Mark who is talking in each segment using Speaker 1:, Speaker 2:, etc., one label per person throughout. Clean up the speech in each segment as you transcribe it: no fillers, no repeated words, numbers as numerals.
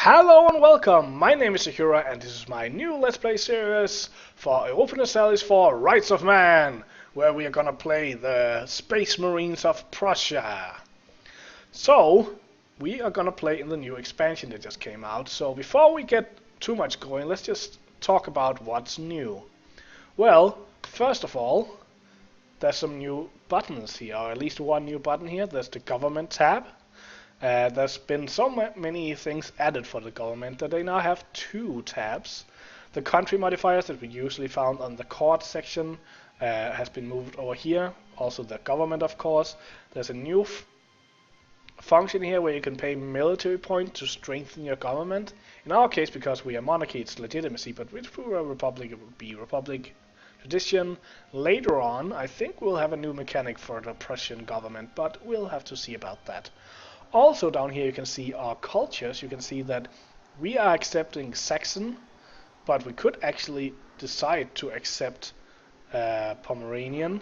Speaker 1: Hello and welcome, my name is Sakura and this is my new Let's Play series for Europa Universalis IV Rights of Man, where we are gonna play the Space Marines of Prussia. So, we are gonna play in the new expansion that just came out, so before we get too much going, let's just talk about what's new. Well, first of all, there's some new buttons here, or at least one new button here. There's the government tab. There's been so many things added for the government that they now have two tabs. The country modifiers that we usually found on the court section has been moved over here. Also the government, of course. There's a new function here where you can pay military points to strengthen your government. In our case, because we are monarchy, it's legitimacy, but if we were a republic, it would be republic tradition. Later on, I think we'll have a new mechanic for the Prussian government, but we'll have to see about that. Also down here you can see our cultures. You can see that we are accepting Saxon, but we could actually decide to accept Pomeranian.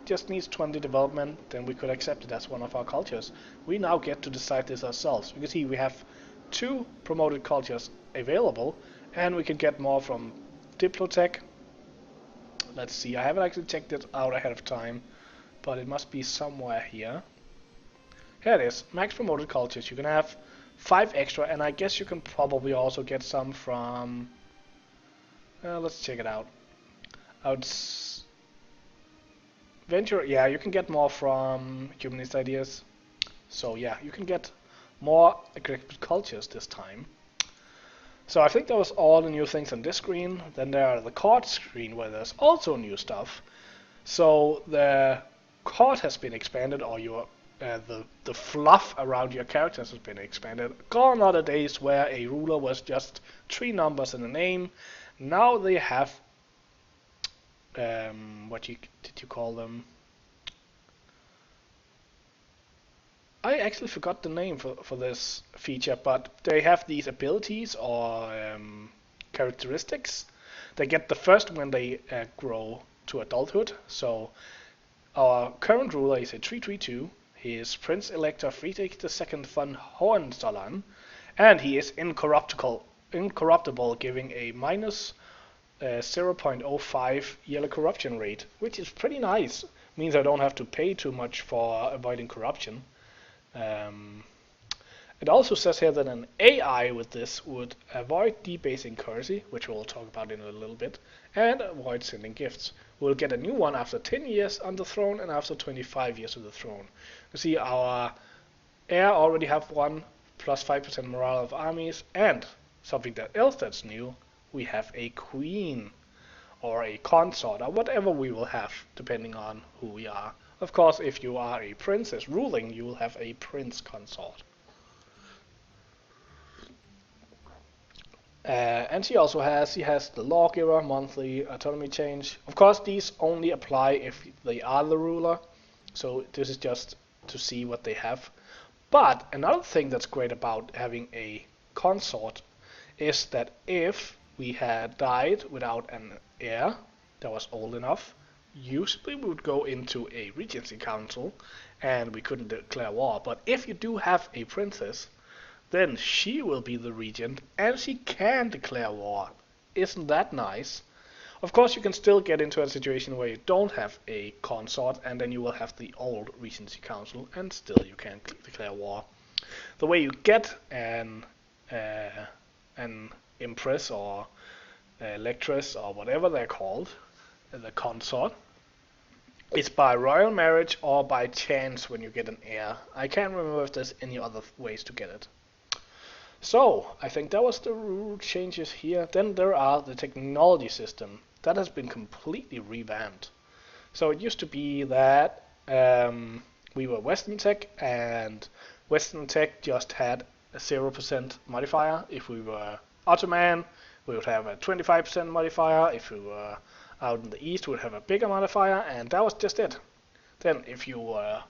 Speaker 1: Just needs 20 development, then we could accept it as one of our cultures. We now get to decide this ourselves. You can see we have two promoted cultures available, and we can get more from Diplotech. Let's see, I haven't actually checked it out ahead of time, but it must be somewhere here. Here it is, max promoted cultures. You can have 5 extra, and I guess you can probably also get some from... let's check it out. Venture, yeah, you can get more from humanist ideas. So yeah, you can get more aggressive cultures this time. So I think that was all the new things on this screen. Then there are the court screen where there's also new stuff. So the court has been expanded, or your the fluff around your characters has been expanded. Gone are the days where a ruler was just 3 numbers and a name. Now they have did you call them? I actually forgot the name for this feature, but they have these abilities or characteristics. They get the first when they grow to adulthood. So our current ruler is a 332. He is Prince Elector Friedrich II von Hohenzollern, and he is incorruptible, giving a minus 0.05 yearly corruption rate, which is pretty nice. Means I don't have to pay too much for avoiding corruption. It also says here that an AI with this would avoid debasing currency, which we'll talk about in a little bit, and avoid sending gifts. We'll get a new one after 10 years on the throne and after 25 years on the throne. You see, our heir already have one, plus 5% morale of armies, and something else that's new, we have a queen, or a consort, or whatever we will have, depending on who we are. Of course, if you are a princess ruling, you will have a prince consort. And she has the lawgiver, monthly autonomy change. Of course, these only apply if they are the ruler, so this is just to see what they have. But another thing that's great about having a consort is that if we had died without an heir that was old enough, usually we would go into a regency council and we couldn't declare war. But if you do have a princess, then she will be the regent and she can declare war. Isn't that nice? Of course, you can still get into a situation where you don't have a consort, and then you will have the old regency council, and still you can declare war. The way you get an empress or electress or whatever they're called, the consort, is by royal marriage or by chance when you get an heir. I can't remember if there's any other ways to get it. So, I think that was the rule changes here. Then there are the technology system. That has been completely revamped. So it used to be that we were Western tech, and Western tech just had a 0% modifier. If we were Ottoman, we would have a 25% modifier. If we were out in the East, we would have a bigger modifier, and that was just it. Then if you were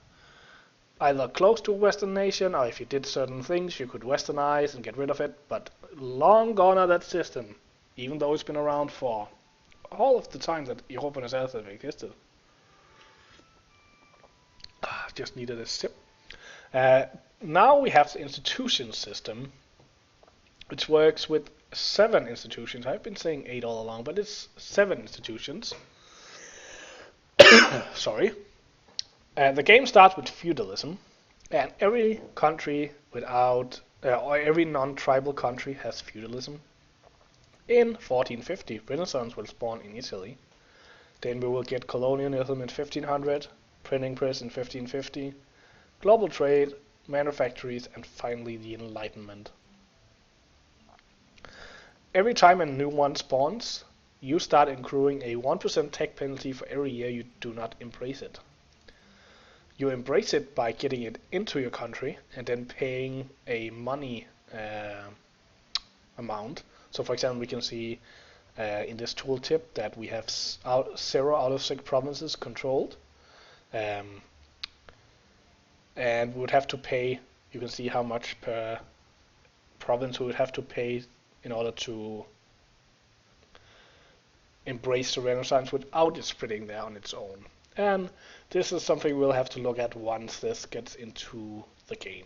Speaker 1: either close to a Western nation, or if you did certain things, you could Westernize and get rid of it, but long gone are that system, even though it's been around for all of the time that Europa Universalis have existed. Just needed a sip. Now we have the institution system, which works with 7 institutions. I've been saying 8 all along, but it's 7 institutions. Sorry. The game starts with feudalism, and every country without, or every non-tribal country has feudalism. In 1450, Renaissance will spawn in Italy. Then we will get colonialism in 1500, printing press in 1550, global trade, manufactories, and finally the Enlightenment. Every time a new one spawns, you start accruing a 1% tech penalty for every year you do not embrace it. You embrace it by getting it into your country and then paying a money amount. So for example, we can see in this tooltip that we have 0 out of 6 provinces controlled. And we would have to pay, you can see how much per province we would have to pay in order to embrace the Renaissance without it spreading there on its own. And this is something we'll have to look at once this gets into the game.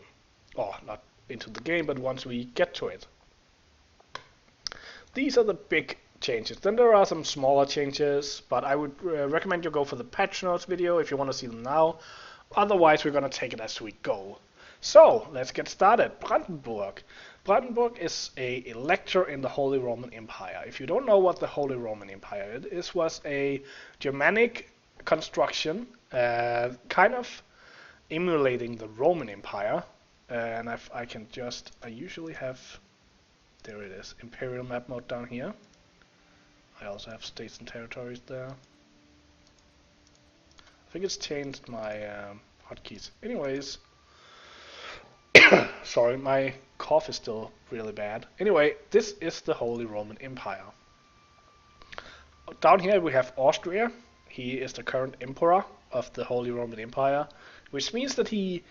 Speaker 1: Or not into the game, but once we get to it. These are the big changes. Then there are some smaller changes, but I would recommend you go for the patch notes video if you want to see them now. Otherwise, we're going to take it as we go. So, let's get started. Brandenburg. Brandenburg is a elector in the Holy Roman Empire. If you don't know what the Holy Roman Empire is, was a Germanic construction, kind of emulating the Roman Empire. And I usually have, there it is, Imperial map mode down here. I also have states and territories there. I think it's changed my hotkeys. Anyways, sorry, my cough is still really bad. Anyway, this is the Holy Roman Empire. Down here we have Austria. He is the current emperor of the Holy Roman Empire, which means that he,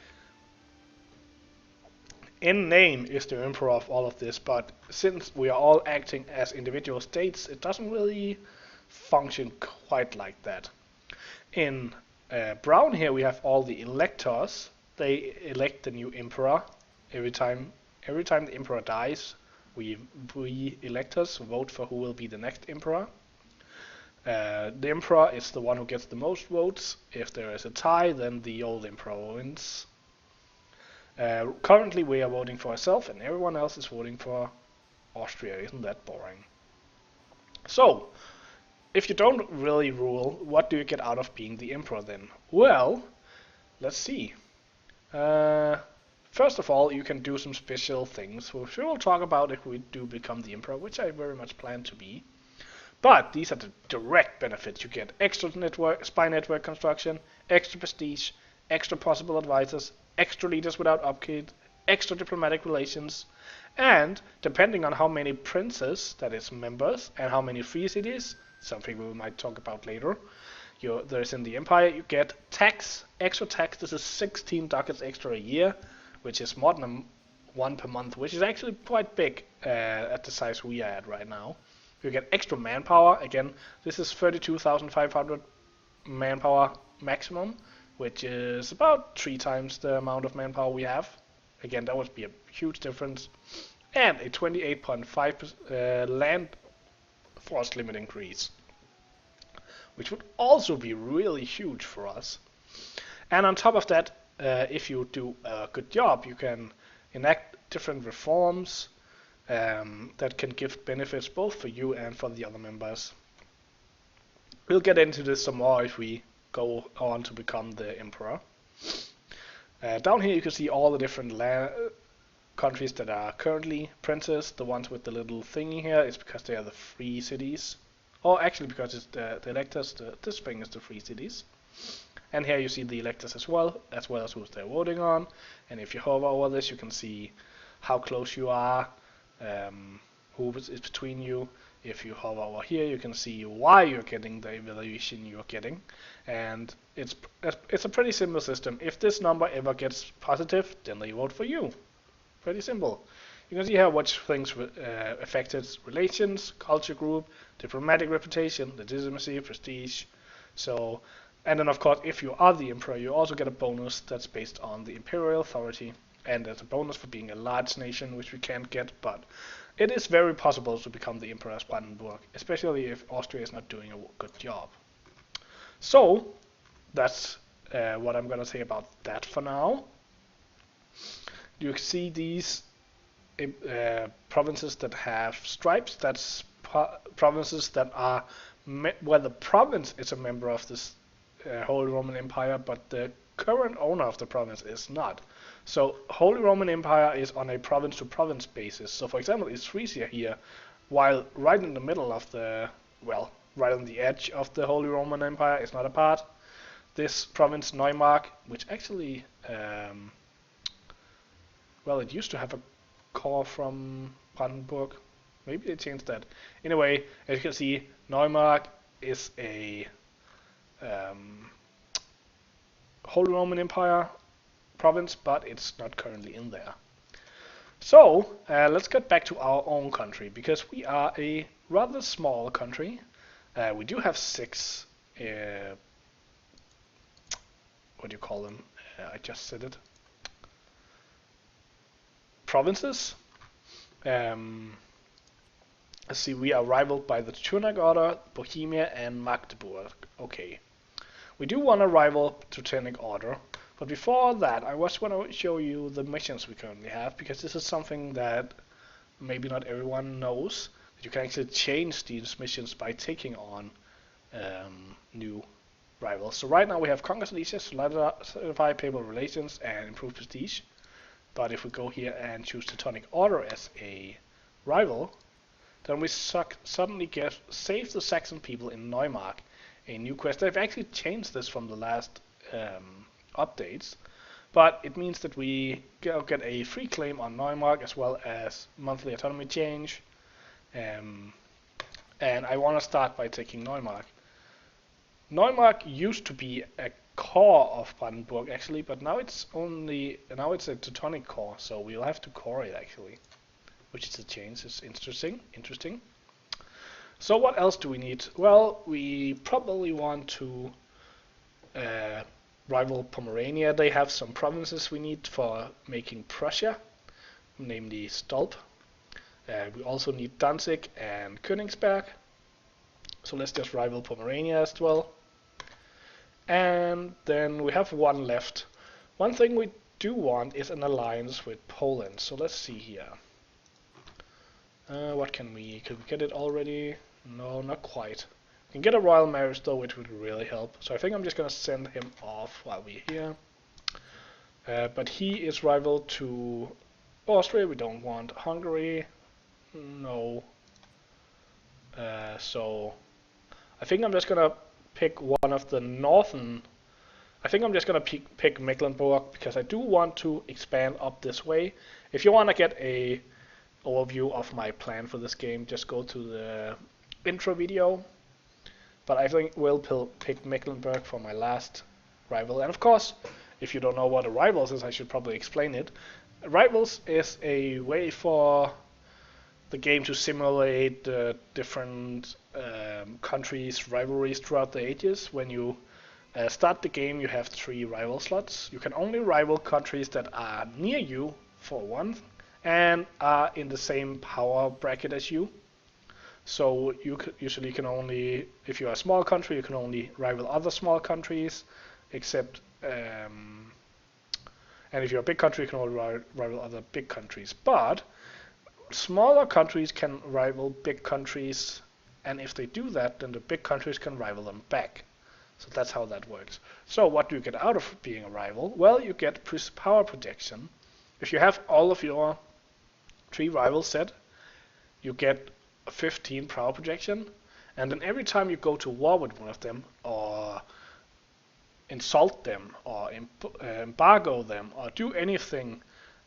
Speaker 1: in name, is the emperor of all of this, but since we are all acting as individual states, it doesn't really function quite like that. In brown here we have all the electors. They elect the new emperor. Every time the emperor dies, we electors vote for who will be the next emperor. The emperor is the one who gets the most votes. If there is a tie, then the old emperor wins. Currently we are voting for ourselves and everyone else is voting for Austria. Isn't that boring? So, if you don't really rule, what do you get out of being the emperor then? Well, let's see. First of all, you can do some special things, which we will talk about if we do become the emperor, which I very much plan to be. But these are the direct benefits. You get extra spy network construction, extra prestige, extra possible advisors, extra leaders without upkeep, extra diplomatic relations, and depending on how many princes, that is members, and how many free cities, something we might talk about later, there's in the empire, you get tax, extra tax. This is 16 ducats extra a year, which is more than 1 per month, which is actually quite big at the size we are at right now. You get extra manpower. Again, this is 32,500 manpower maximum, which is about 3 times the amount of manpower we have. Again, that would be a huge difference. And a 28.5% land force limit increase, which would also be really huge for us. And on top of that, if you do a good job, you can enact different reforms that can give benefits both for you and for the other members. We'll get into this some more if we go on to become the emperor. Down here you can see all the different countries that are currently princes. The ones with the little thingy here is because they are the free cities. Or actually because it's the electors, this thing is the free cities. And here you see the electors as well as who they're voting on. And if you hover over this, you can see how close you are, who is between you. If you hover over here, you can see why you're getting the evaluation you're getting. And it's a pretty simple system. If this number ever gets positive, then they vote for you. Pretty simple. You can see here which things affected relations, culture group, diplomatic reputation, legitimacy, prestige. So, and then of course, if you are the emperor, you also get a bonus that's based on the imperial authority and there's a bonus for being a large nation, which we can't get, but it is very possible to become the Emperor of Brandenburg, especially if Austria is not doing a good job. So, that's what I'm going to say about that for now. You see these provinces that have stripes. That's provinces that are where the province is a member of this Holy Roman Empire, but the current owner of the province is not. So Holy Roman Empire is on a province-to-province basis. So for example, is Prussia here, while right in the middle of the, well, right on the edge of the Holy Roman Empire is not a part. This province Neumark, which actually, well, it used to have a core from Brandenburg. Maybe they changed that. Anyway, as you can see, Neumark is a Holy Roman Empire province, but it's not currently in there. So let's get back to our own country, because we are a rather small country. We do have 6 what do you call them? I just said it. Provinces. Let's see, we are rivaled by the Teutonic Order, Bohemia, and Magdeburg. Okay. We do want to rival Teutonic Order, but before that, I was going to show you the missions we currently have, because this is something that maybe not everyone knows. That you can actually change these missions by taking on new rivals. So right now we have Conquer Silesia, solidify papal relations, and improve prestige. But if we go here and choose Teutonic Order as a rival, then we suddenly get Save the Saxon People in Neumark, a new quest. They've actually changed this from the last updates, but it means that we get a free claim on Neumark as well as monthly autonomy change. And I want to start by taking Neumark. Neumark used to be a core of Brandenburg actually, but now it's a Teutonic core, so we'll have to core it actually, which is a change. It's interesting. So what else do we need? Well, we probably want to rival Pomerania. They have some provinces we need for making Prussia, namely Stolp. We also need Danzig and Königsberg. So let's just rival Pomerania as well. And then we have one left. One thing we do want is an alliance with Poland. So let's see here. What can we get it already? No, not quite. We can get a royal marriage though, which would really help. So I think I'm just gonna send him off while we're here. But he is rival to Austria. We don't want Hungary. No. So I think I'm just gonna pick one of the northern. I think I'm just gonna pick Mecklenburg, because I do want to expand up this way. If you want to get a overview of my plan for this game, just go to the intro video. But I think we'll pick Mecklenburg for my last rival. And of course, if you don't know what a rivals is, I should probably explain it. Rivals is a way for the game to simulate the different countries' rivalries throughout the ages. When you start the game, you have 3 rival slots. You can only rival countries that are near you, for one, and are in the same power bracket as you. So you usually can only, if you're a small country, you can only rival other small countries, except, and if you're a big country, you can only rival other big countries. But smaller countries can rival big countries, and if they do that, then the big countries can rival them back. So that's how that works. So what do you get out of being a rival? Well, you get power projection. If you have all of your 3 rivals set, you get 15 power projection, and then every time you go to war with one of them, or insult them, or embargo them, or do anything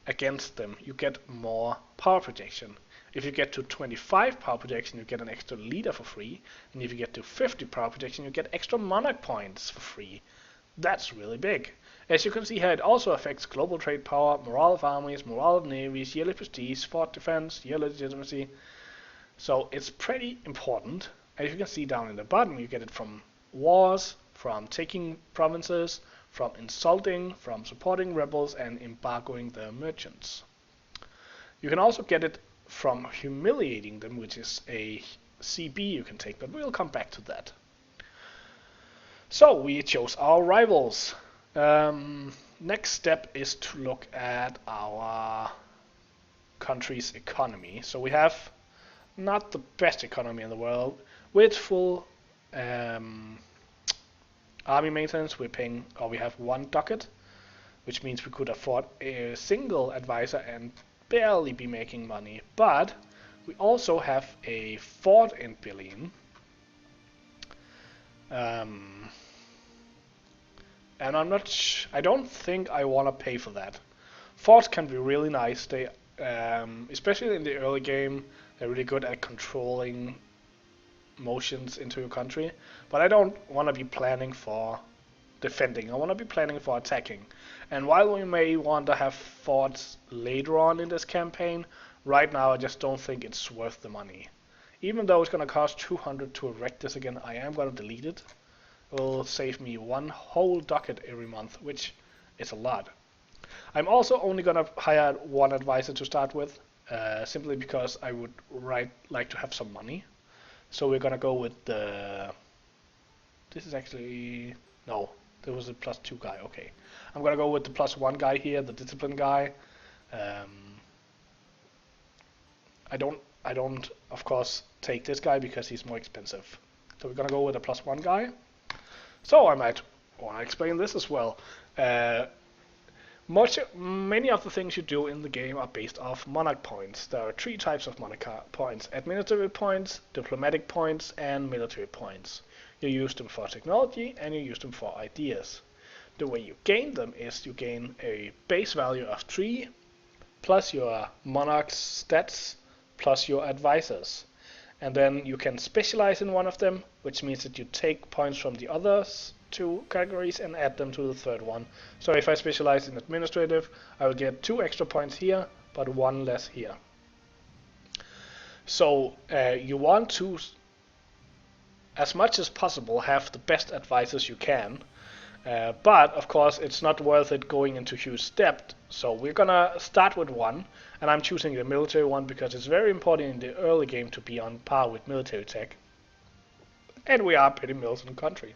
Speaker 1: against them, you get more power projection. If you get to 25 power projection, you get an extra leader for free, and if you get to 50 power projection, you get extra monarch points for free. That's really big. As you can see here, it also affects global trade power, morale of armies, morale of navies, yearly prestige, fort defense, yearly legitimacy. So it's pretty important. As you can see down in the bottom, you get it from wars, from taking provinces, from insulting, from supporting rebels, and embargoing their merchants. You can also get it from humiliating them, which is a CB you can take, but we'll come back to that. So we chose our rivals. Next step is to look at our country's economy. So we have not the best economy in the world. With full army maintenance, we have one ducat, which means we could afford a single advisor and barely be making money. But we also have a fort in Berlin. And I don't think I want to pay for that. Forts can be really nice. They, especially in the early game, they're really good at controlling motions into your country. But I don't want to be planning for defending. I want to be planning for attacking. And while we may want to have forts later on in this campaign, right now I just don't think it's worth the money. Even though it's going to cost 200 to erect this again, I am going to delete it. It will save me one whole ducat every month, which is a lot. I'm also only going to hire one advisor to start with, simply because I would like to have some money. So we're going to go with the... This is actually... No, there was a +2 guy, okay. I'm going to go with the +1 guy here, the discipline guy. I don't, of course, take this guy because he's more expensive. So we're going to go with a +1 guy. So I might want to explain this as well. Many of the things you do in the game are based off monarch points. There are 3 types of monarch points: administrative points, diplomatic points, and military points. You use them for technology and you use them for ideas. The way you gain them is you gain a base value of 3 plus your monarch's stats plus your advisors. And then you can specialize in one of them, which means that you take points from the others 2 categories and add them to the third one. So if I specialize in administrative, I will get 2 extra points here, but 1 less here. So you want to, as much as possible, have the best advisors you can. But of course it's not worth it going into huge depth. So we're gonna start with one, and I'm choosing the military one because it's very important in the early game to be on par with military tech. And we are a pretty militant country.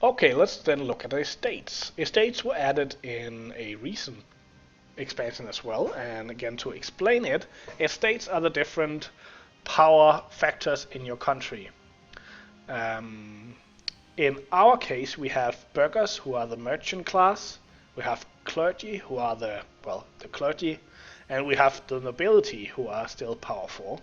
Speaker 1: Okay, let's then look at the estates. Estates were added in a recent expansion as well, and again, to explain it, estates are the different power factors in your country. In our case, we have burghers, who are the merchant class, we have clergy, who are the clergy, and we have the nobility, who are still powerful.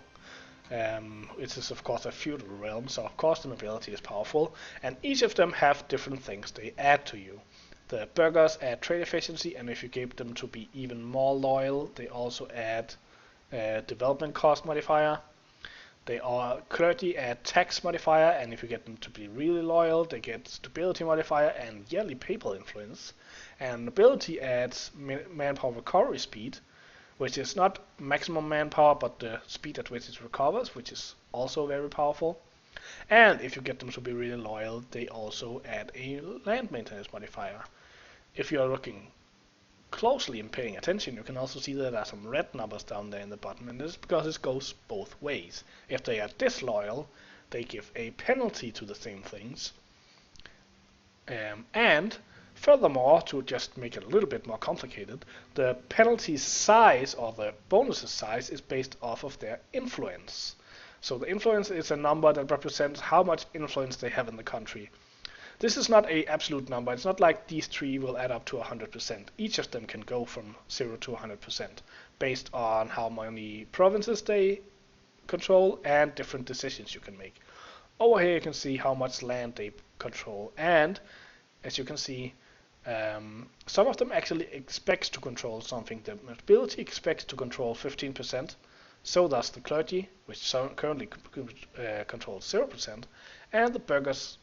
Speaker 1: It is of course a feudal realm, so of course the nobility is powerful, and each of them have different things they add to you. The burghers add trade efficiency, and if you get them to be even more loyal, they also add development cost modifier. They are clergy add tax modifier, and if you get them to be really loyal, they get stability modifier and yearly papal influence. And nobility adds manpower recovery speed, which is not maximum manpower, but the speed at which it recovers, which is also very powerful. And if you get them to be really loyal, they also add a land maintenance modifier. If you are looking closely and paying attention, you can also see that there are some red numbers down there in the bottom, and this is because it goes both ways. If they are disloyal, they give a penalty to the same things. And furthermore, to just make it a little bit more complicated, the penalty size or the bonus size is based off of their influence. So the influence is a number that represents how much influence they have in the country. This is not an absolute number. It's not like these 3 will add up to 100%. Each of them can go from 0 to 100% based on how many provinces they control and different decisions you can make. Over here you can see how much land they control, and as you can see, some of them actually expect to control something. The nobility expects to control 15%, so does the clergy, which currently controls 0%, and the burghers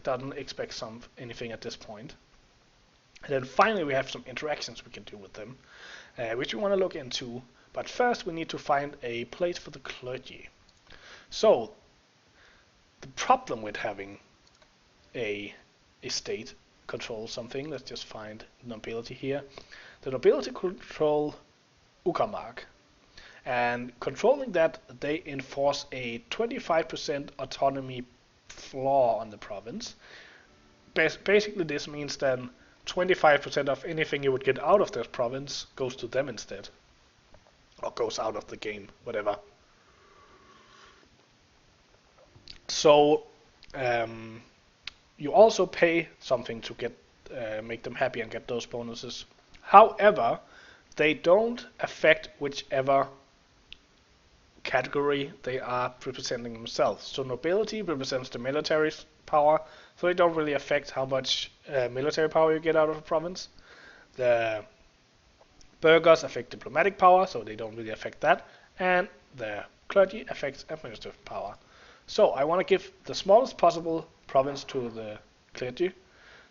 Speaker 1: doesn't expect anything at this point. And then finally we have some interactions we can do with them, which we want to look into. But first we need to find a place for the clergy. So the problem with having a a state controls something. Let's just find nobility here. The nobility control Uckermark. And controlling that, they enforce a 25% autonomy floor on the province. Basically, this means then 25% of anything you would get out of this province goes to them instead. Or goes out of the game, whatever. So, you also pay something to get make them happy and get those bonuses. However, they don't affect whichever category they are representing themselves. So nobility represents the military power, so they don't really affect how much military power you get out of a province. The burghers affect diplomatic power, so they don't really affect that. And the clergy affects administrative power. So I want to give the smallest possible province to the clergy.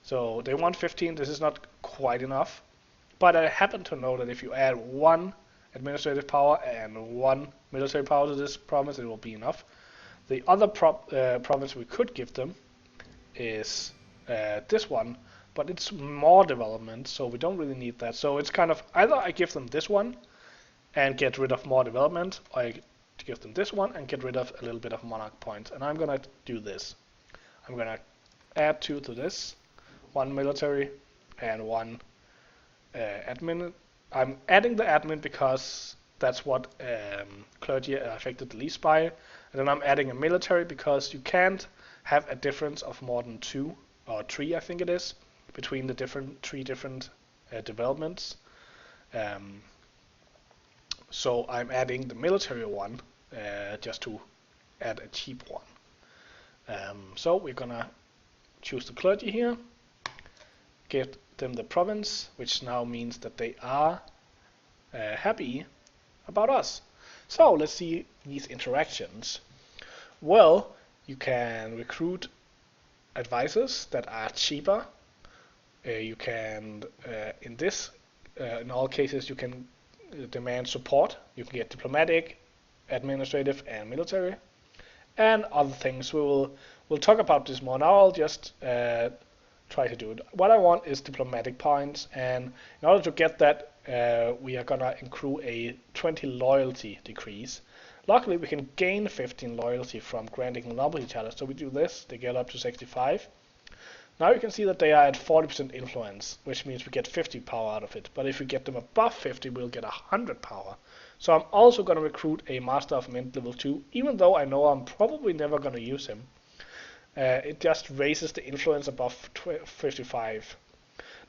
Speaker 1: So they want 15, this is not quite enough. But I happen to know that if you add 1 administrative power and 1 military power to this province, it will be enough. The other province we could give them is this one, but it's more development, so we don't really need that. So it's kind of either I give them this one and get rid of more development, or I give them this one and get rid of a little bit of monarch points. And I'm gonna do this. I'm gonna add 2 to this, 1 military and 1 admin. I'm adding the admin because that's what clergy are affected the least by. And then I'm adding a military because you can't have a difference of more than 2 or 3, I think it is, between the 3 different developments. So I'm adding the military one just to add a cheap one. So we're gonna choose the clergy here, get them the province, which now means that they are happy about us. So let's see these interactions. Well, you can recruit advisors that are cheaper. You can, in all cases, you can demand support. You can get diplomatic, administrative, and military, and other things. We'll talk about this more now. I'll just try to do it. What I want is diplomatic points, and in order to get that, we are gonna accrue a 20 loyalty decrease. Luckily, we can gain 15 loyalty from granting nobility titles. So we do this, they get up to 65. Now you can see that they are at 40% influence, which means we get 50 power out of it. But if we get them above 50, we'll get 100 power. So I'm also going to recruit a Master of Mint level 2, even though I know I'm probably never going to use him. It just raises the influence above 55.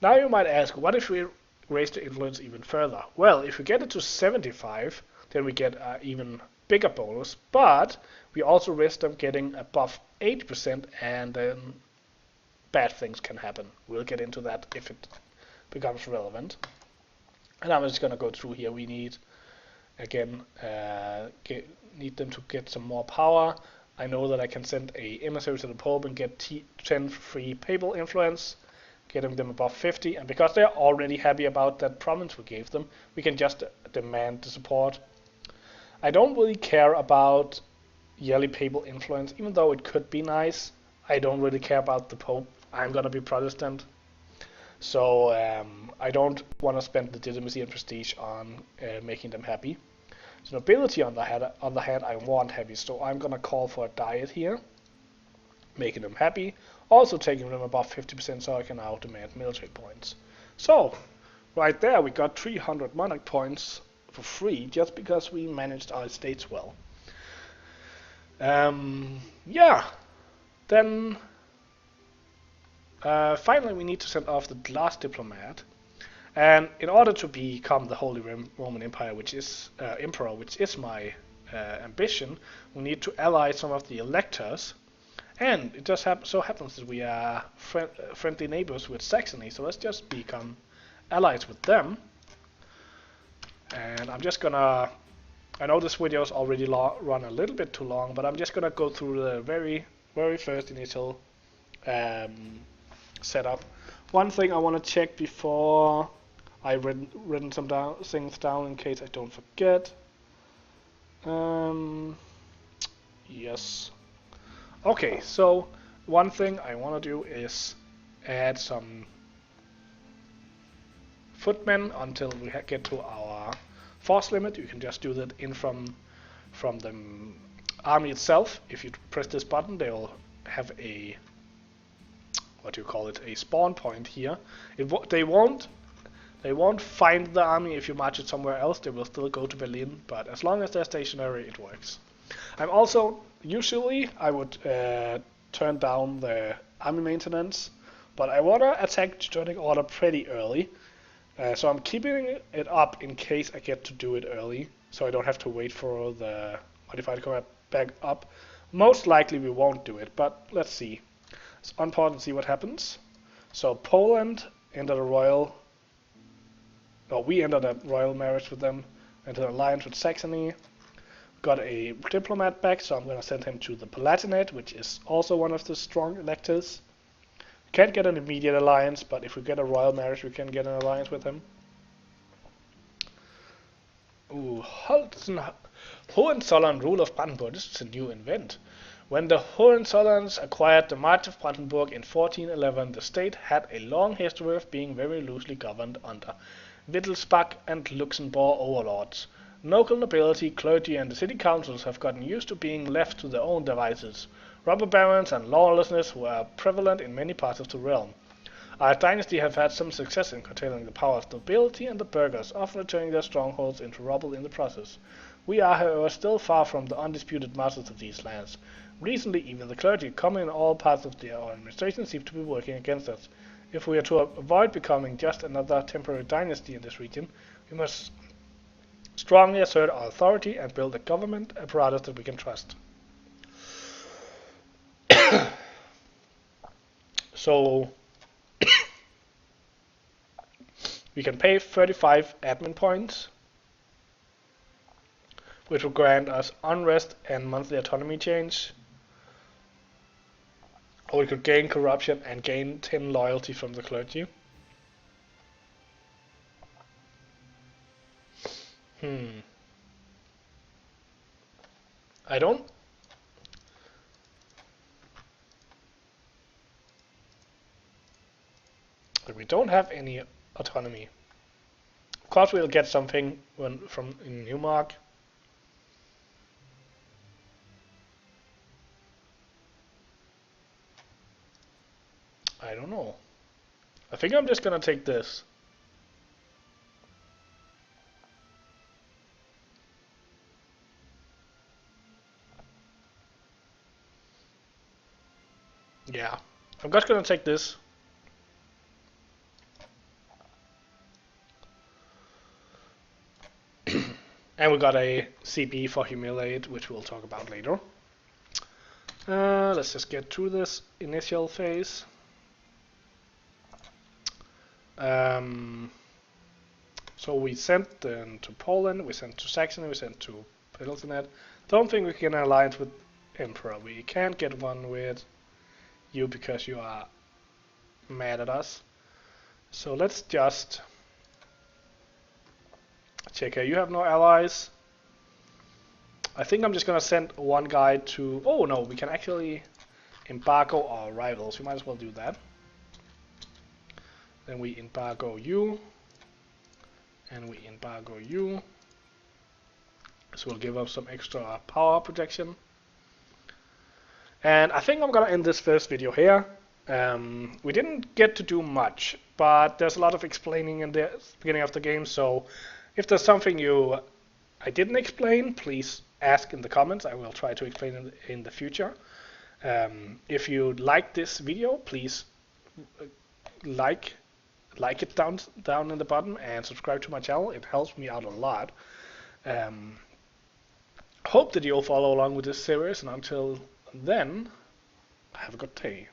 Speaker 1: Now you might ask, what if we raise the influence even further? Well, if we get it to 75, then we get an even bigger bonus, but we also risk them getting above 80%, and then bad things can happen. We'll get into that if it becomes relevant. And I'm just going to go through here. We need, again, need them to get some more power. I know that I can send a emissary to the Pope and get 10 free papal influence, getting them above 50. And because they're already happy about that province we gave them, we can just demand the support. I don't really care about yearly papal influence, even though it could be nice. I don't really care about the Pope. I'm going to be Protestant. So I don't want to spend legitimacy and prestige on making them happy. So nobility, on the hand, I want happy. So I'm going to call for a diet here, making them happy. Also taking them above 50% so I can now demand military points. So right there we got 300 monarch points for free just because we managed our estates well. Yeah. Then finally we need to send off the last diplomat, and in order to become the Holy Roman Empire, which is Emperor, which is my ambition, we need to ally some of the electors, and it just so happens that we are friendly neighbors with Saxony, so let's just become allies with them. And I'm just gonna, I know this video is already run a little bit too long, but I'm just gonna go through the very first initial setup. One thing I want to check before I've written some things down in case I don't forget. Yes. Okay, so one thing I want to do is add some footmen until we get to our force limit. You can just do that in from the army itself. If you press this button, they will have a, what do you call it, a spawn point here. They won't find the army if you march it somewhere else. They will still go to Berlin, but as long as they're stationary, it works. I'm also, usually I would turn down the army maintenance, but I want to attack Teutonic Order pretty early. So I'm keeping it up in case I get to do it early, so I don't have to wait for the modified combat back up. Most likely we won't do it, but let's see. It's important to see what happens. So Poland entered a royal, we entered a royal marriage with them, entered an alliance with Saxony, got a diplomat back, so I'm going to send him to the Palatinate, which is also one of the strong electors. Can't get an immediate alliance, but if we get a royal marriage, we can get an alliance with him. Ooh, Hohenzollern rule of Brandenburg. This is a new event. When the Hohenzollerns acquired the March of Brandenburg in 1411, the state had a long history of being very loosely governed under Wittelsbach and Luxembourg overlords. Local nobility, clergy, and the city councils have gotten used to being left to their own devices. Robber barons and lawlessness were prevalent in many parts of the realm. Our dynasty have had some success in curtailing the power of the nobility and the burghers, often returning their strongholds into rubble in the process. We are, however, still far from the undisputed masters of these lands. Recently, even the clergy, common in all parts of our administration, seem to be working against us. If we are to avoid becoming just another temporary dynasty in this region, we must strongly assert our authority and build a government apparatus that we can trust. So we can pay 35 admin points, which will grant us unrest and monthly autonomy change. Or we could gain corruption and gain 10 loyalty from the clergy. I don't. We don't have any autonomy. Of course, we'll get something from in Newmark. I don't know. I think I'm just gonna take this. Yeah, I'm just gonna take this. And we got a CB for Humiliate, which we'll talk about later. Let's just get through this initial phase. So we sent them to Poland, we sent to Saxony, we sent to Palatinate. Don't think we can alliance with Emperor. We can't get one with you because you are mad at us. So let's just check here. You have no allies. I think I'm just gonna send one guy to. Oh no, we can actually embargo our rivals. We might as well do that. Then we embargo you, and we embargo you. This will give us some extra power protection. And I think I'm gonna end this first video here. We didn't get to do much, but there's a lot of explaining in the beginning of the game, so if there's something I didn't explain, please ask in the comments. I will try to explain it in the future. If you like this video, please like it down in the bottom and subscribe to my channel. It helps me out a lot. Hope that you'll follow along with this series, and until then, have a good day.